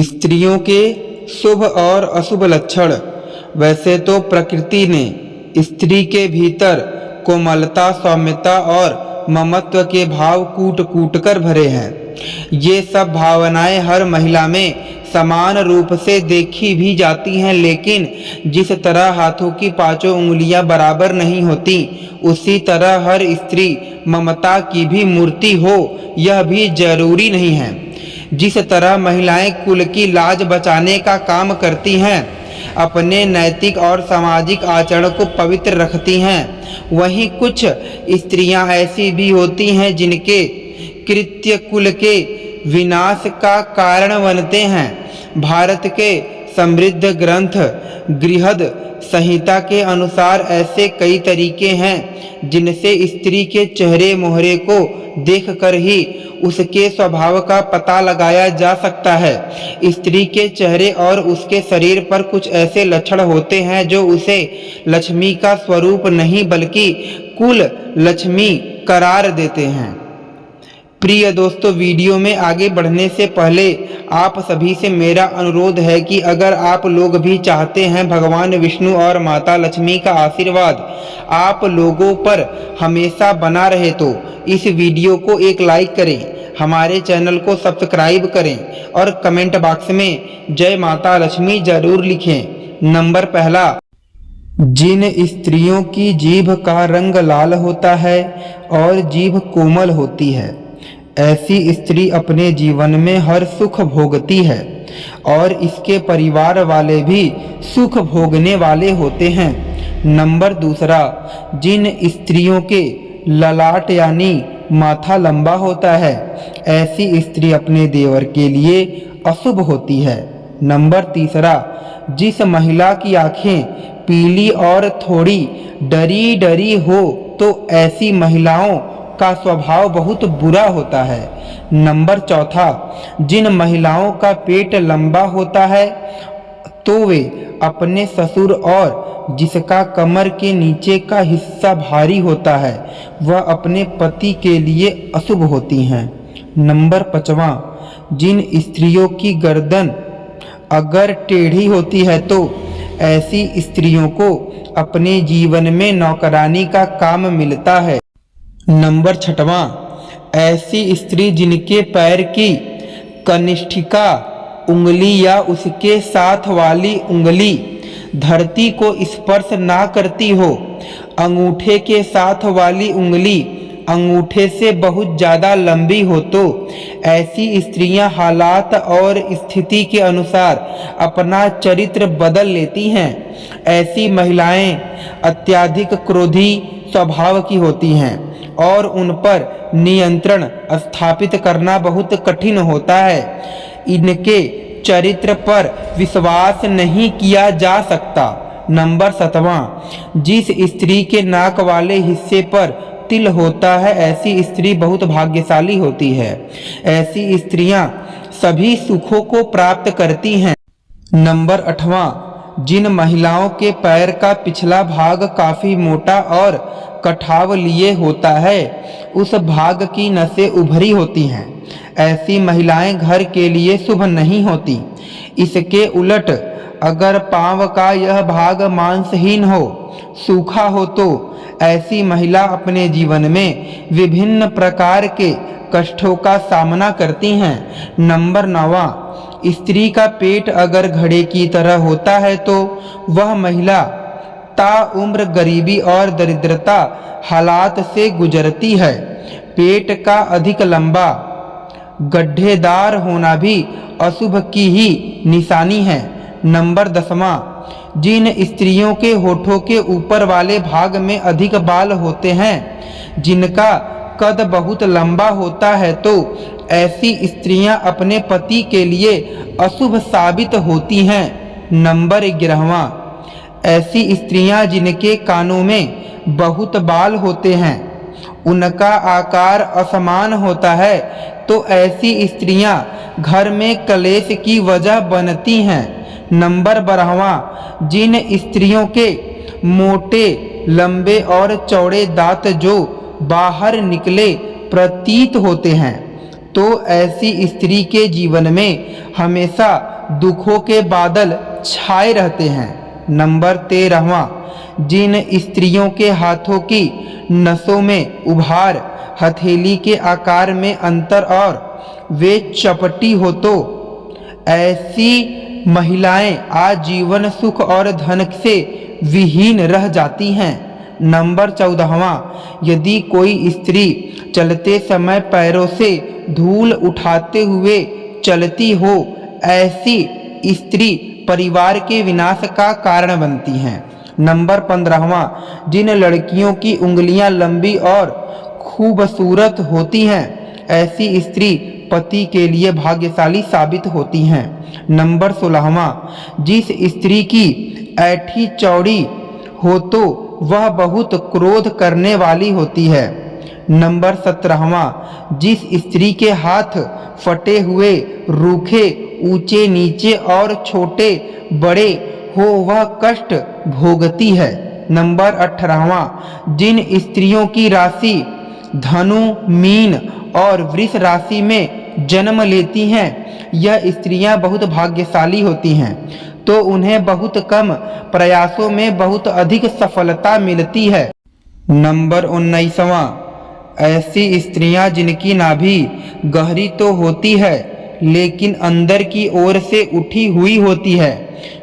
स्त्रियों के शुभ और अशुभ लक्षण। वैसे तो प्रकृति ने स्त्री के भीतर कोमलता, सौम्यता और ममत्व के भाव कूट कूट कर भरे हैं। ये सब भावनाएं हर महिला में समान रूप से देखी भी जाती हैं, लेकिन जिस तरह हाथों की पांचों उंगलियां बराबर नहीं होती, उसी तरह हर स्त्री ममता की भी मूर्ति हो यह भी जरूरी नहीं है। जिस तरह महिलाएं कुल की लाज बचाने का काम करती हैं, अपने नैतिक और सामाजिक आचरण को पवित्र रखती हैं, वहीं कुछ स्त्रियां ऐसी भी होती हैं जिनके कृत्य कुल के विनाश का कारण बनते हैं। भारत के समृद्ध ग्रंथ गृहद संहिता के अनुसार ऐसे कई तरीके हैं जिनसे स्त्री के चेहरे मोहरे को देखकर ही उसके स्वभाव का पता लगाया जा सकता है। स्त्री के चेहरे और उसके शरीर पर कुछ ऐसे लक्षण होते हैं जो उसे लक्ष्मी का स्वरूप नहीं बल्कि कुल लक्ष्मी करार देते हैं। प्रिय दोस्तों, वीडियो में आगे बढ़ने से पहले आप सभी से मेरा अनुरोध है कि अगर आप लोग भी चाहते हैं भगवान विष्णु और माता लक्ष्मी का आशीर्वाद आप लोगों पर हमेशा बना रहे, तो इस वीडियो को एक लाइक करें, हमारे चैनल को सब्सक्राइब करें और कमेंट बॉक्स में जय माता लक्ष्मी जरूर लिखें। नंबर पहला, जिन स्त्रियों की जीभ का रंग लाल होता है और जीभ कोमल होती है, ऐसी स्त्री अपने जीवन में हर सुख भोगती है और इसके परिवार वाले भी सुख भोगने वाले होते हैं। नंबर दूसरा, जिन स्त्रियों के ललाट यानी माथा लंबा होता है, ऐसी स्त्री अपने देवर के लिए अशुभ होती है। नंबर तीसरा, जिस महिला की आंखें पीली और थोड़ी डरी डरी हो, तो ऐसी महिलाओं का स्वभाव बहुत बुरा होता है। नंबर चौथा, जिन महिलाओं का पेट लंबा होता है, तो वे अपने ससुर और जिसका कमर के नीचे का हिस्सा भारी होता है, वह अपने पति के लिए अशुभ होती हैं। नंबर पांचवा, जिन स्त्रियों की गर्दन अगर टेढ़ी होती है, तो ऐसी स्त्रियों को अपने जीवन में नौकरानी का काम मिलता है। नंबर छठवां, ऐसी स्त्री जिनके पैर की कनिष्ठिका उंगली या उसके साथ वाली उंगली धरती को स्पर्श ना करती हो, अंगूठे के साथ वाली उंगली अंगूठे से बहुत ज़्यादा लंबी हो, तो ऐसी स्त्रियां हालात और स्थिति के अनुसार अपना चरित्र बदल लेती हैं। ऐसी महिलाएं अत्यधिक क्रोधी स्वभाव की होती हैं और उन पर नियंत्रण स्थापित करना बहुत कठिन होता है। इनके चरित्र पर विश्वास नहीं किया जा सकता। नंबर सातवां, जिस स्त्री के नाक वाले हिस्से पर तिल होता है, ऐसी स्त्री बहुत भाग्यशाली होती है। ऐसी स्त्रियां सभी सुखों को प्राप्त करती हैं। नंबर आठवां, जिन महिलाओं के पैर का पिछला भाग काफी मोटा और कठाव लिए होता है, उस भाग की नसें उभरी होती हैं, ऐसी महिलाएं घर के लिए शुभ नहीं होती। इसके उलट अगर पांव का यह भाग मांसहीन हो, सूखा हो, तो ऐसी महिला अपने जीवन में विभिन्न प्रकार के कष्टों का सामना करती हैं। नंबर 9, स्त्री का पेट अगर घड़े की तरह होता है, तो वह महिला ताउम्र गरीबी और दरिद्रता हालात से गुजरती है। पेट का अधिक लंबा गड्ढेदार होना भी अशुभ की ही निशानी है। नंबर 10, जिन स्त्रियों के होठों के ऊपर वाले भाग में अधिक बाल होते हैं, जिनका कद बहुत लंबा होता है, तो ऐसी स्त्रियां अपने पति के लिए अशुभ साबित होती हैं। नंबर 11, ऐसी स्त्रियां जिनके कानों में बहुत बाल होते हैं, उनका आकार असमान होता है, तो ऐसी स्त्रियां घर में कलेश की वजह बनती हैं। नंबर 12, जिन स्त्रियों के मोटे लंबे और चौड़े दांत जो बाहर निकले प्रतीत होते हैं, तो ऐसी स्त्री के जीवन में हमेशा दुखों के बादल छाए रहते हैं। नंबर 13वां, जिन स्त्रियों के हाथों की नसों में उभार, हथेली के आकार में अंतर और वे चपटी हो तो ऐसी महिलाएं आजीवन सुख और धन से विहीन रह जाती हैं। नंबर 14वां, यदि कोई स्त्री चलते समय पैरों से धूल उठाते हुए चलती हो, ऐसी स्त्री परिवार के विनाश का कारण बनती हैं। नंबर 15वां, जिन लड़कियों की उंगलियां लंबी और खूबसूरत होती हैं, ऐसी स्त्री पति के लिए भाग्यशाली साबित होती हैं। नंबर 16वां, जिस स्त्री की ऐठी चौड़ी हो तो वह बहुत क्रोध करने वाली होती है। नंबर 17वां, जिस स्त्री के हाथ फटे हुए, रूखे, ऊंचे नीचे और छोटे बड़े हो वह कष्ट भोगती है। नंबर 18वां, जिन स्त्रियों की राशि धनु, मीन और वृष राशि में जन्म लेती हैं, यह स्त्रियां बहुत भाग्यशाली होती हैं, तो उन्हें बहुत कम प्रयासों में बहुत अधिक सफलता मिलती है। नंबर 19वां, ऐसी स्त्रियां जिनकी नाभि गहरी तो होती है लेकिन अंदर की ओर से उठी हुई होती है,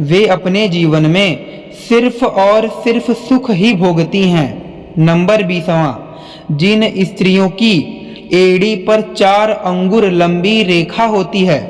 वे अपने जीवन में सिर्फ और सिर्फ सुख ही भोगती हैं। नंबर 20वां, जिन स्त्रियों की एड़ी पर 4 अंगुर लंबी रेखा होती है,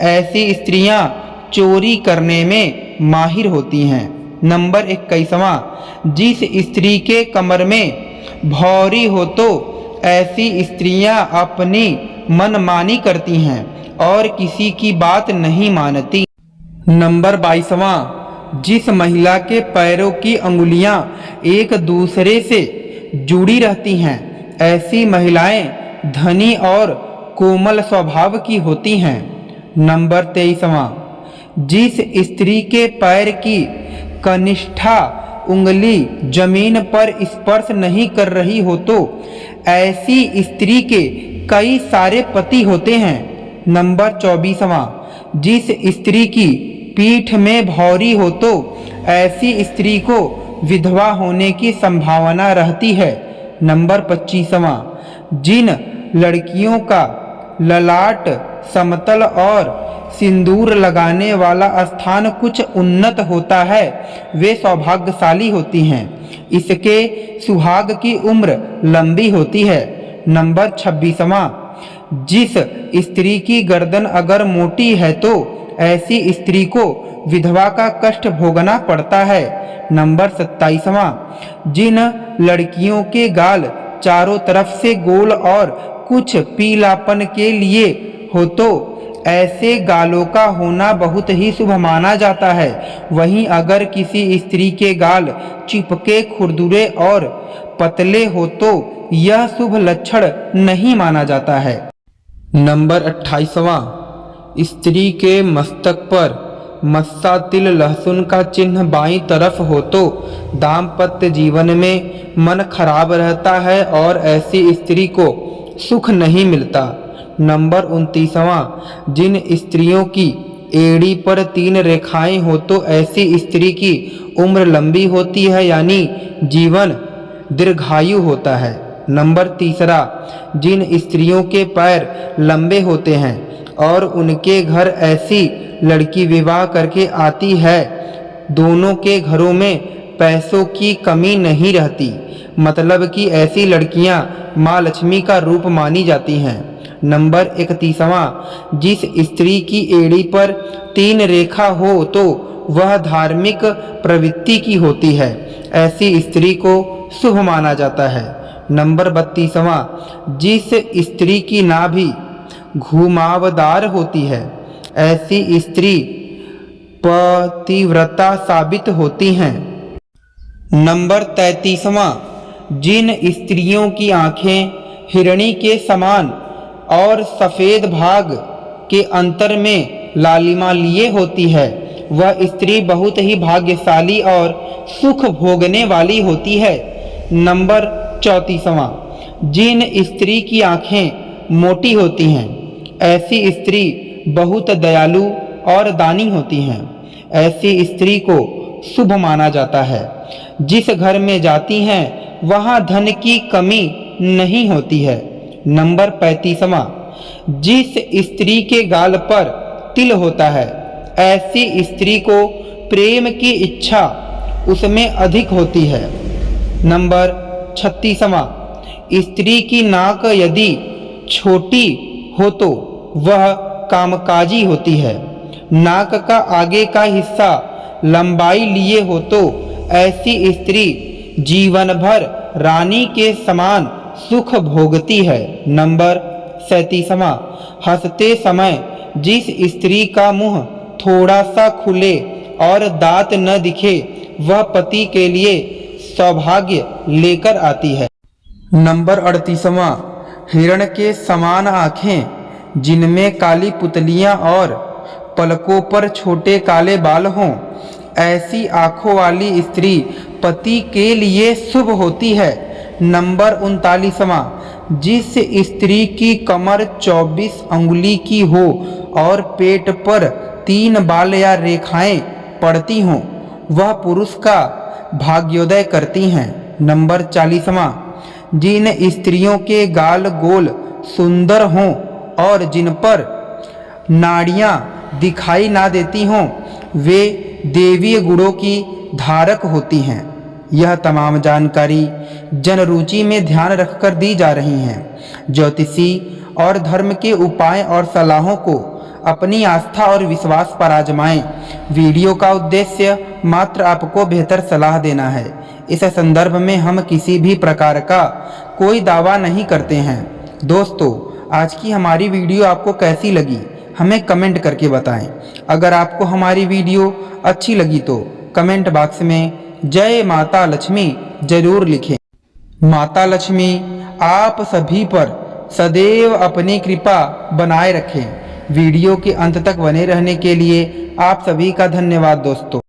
ऐसी स्त्रियां चोरी करने में माहिर होती हैं। नंबर 21वां, जिस स्त्री के कमर में भौरी हो तो ऐसी स्त्रियां अपनी मनमानी करती हैं और किसी की बात नहीं मानती। नंबर 22वां, जिस महिला के पैरों की अंगुलियां एक दूसरे से जुड़ी रहती हैं, ऐसी महिलाएं धनी और कोमल स्वभाव की होती हैं। नंबर 23वां, जिस स्त्री के पैर की कनिष्ठा उंगली जमीन पर स्पर्श नहीं कर रही हो तो ऐसी स्त्री के कई सारे पति होते हैं। नंबर 24वां, जिस स्त्री की पीठ में भौरी हो तो ऐसी स्त्री को विधवा होने की संभावना रहती है। नंबर 25वां, जिन लड़कियों का ललाट समतल और सिंदूर लगाने वाला स्थान कुछ उन्नत होता है, वे सौभाग्यशाली होती हैं, इसके सुहाग की उम्र लंबी होती है। नंबर 26वां, जिस स्त्री की गर्दन अगर मोटी है तो ऐसी स्त्री को विधवा का कष्ट भोगना पड़ता है। नंबर 27वां, जिन लड़कियों के गाल चारों तरफ से गोल और कुछ पीलापन के लिए हो तो ऐसे गालों का होना बहुत ही शुभ माना जाता है। वहीं अगर किसी स्त्री के गाल चिपके, खुरदुरे और पतले हो तो यह शुभ लक्षण नहीं माना जाता है। नंबर 28वां, स्त्री के मस्तक पर मस्सा तिल लहसुन का चिन्ह बाईं तरफ हो तो दाम्पत्य जीवन में मन खराब रहता है और ऐसी स्त्री को सुख नहीं मिलता। नंबर 29वां, जिन स्त्रियों की एड़ी पर 3 रेखाएं हो तो ऐसी स्त्री की उम्र लंबी होती है, यानी जीवन दीर्घायु होता है। नंबर 30, जिन स्त्रियों के पैर लंबे होते हैं और उनके घर ऐसी लड़की विवाह करके आती है, दोनों के घरों में पैसों की कमी नहीं रहती, मतलब कि ऐसी लड़कियां माँ लक्ष्मी का रूप मानी जाती हैं। नंबर 31वां, जिस स्त्री की एड़ी पर 3 रेखा हो तो वह धार्मिक प्रवृत्ति की होती है, ऐसी स्त्री को शुभ माना जाता है। नंबर 32वां, जिस स्त्री की नाभि घुमावदार होती है, ऐसी स्त्री पतिव्रता साबित होती हैं। नंबर 33वां, जिन स्त्रियों की आंखें हिरणी के समान और सफ़ेद भाग के अंतर में लालिमा लिए होती है, वह स्त्री बहुत ही भाग्यशाली और सुख भोगने वाली होती है। नंबर 34वां, जिन स्त्री की आंखें मोटी होती हैं, ऐसी स्त्री बहुत दयालु, और दानी होती हैं। ऐसी स्त्री को शुभ माना जाता है। जिस घर में जाती हैं वहाँ धन की कमी नहीं होती है। नंबर 35वां, जिस स्त्री के गाल पर तिल होता है ऐसी स्त्री को प्रेम की इच्छा उसमें अधिक होती है। नंबर 36वां, स्त्री की नाक यदि छोटी हो तो वह कामकाजी होती है। नाक का आगे का हिस्सा लंबाई लिए हो तो ऐसी स्त्री जीवन भर रानी के समान सुख भोगती है। नंबर 37वां, हंसते समय जिस स्त्री का मुंह थोड़ा सा खुले और दांत न दिखे वह पति के लिए सौभाग्य लेकर आती है। नंबर 38वां, हिरण के समान आँखें जिनमें काली पुतलियां और पलकों पर छोटे काले बाल हों ऐसी आँखों वाली स्त्री पति के लिए शुभ होती है। नंबर 39वां, जिस स्त्री की कमर 24 अंगुली की हो और पेट पर 3 बाल या रेखाएं पड़ती हों वह पुरुष का भाग्योदय करती हैं। नंबर 40वां, जिन स्त्रियों के गाल गोल सुंदर हों और जिन पर नाड़ियां दिखाई ना देती हों वे देवीय गुणों की धारक होती हैं। यह तमाम जानकारी जन रुचि में ध्यान रखकर दी जा रही हैं। ज्योतिषी और धर्म के उपाय और सलाहों को अपनी आस्था और विश्वास पर आजमाएं। वीडियो का उद्देश्य मात्र आपको बेहतर सलाह देना है। इस संदर्भ में हम किसी भी प्रकार का कोई दावा नहीं करते हैं। दोस्तों, आज की हमारी वीडियो आपको कैसी लगी हमें कमेंट करके बताएं। अगर आपको हमारी वीडियो अच्छी लगी तो कमेंट बॉक्स में जय माता लक्ष्मी जरूर लिखें। माता लक्ष्मी आप सभी पर सदैव अपनी कृपा बनाए रखें। वीडियो के अंत तक बने रहने के लिए आप सभी का धन्यवाद दोस्तों।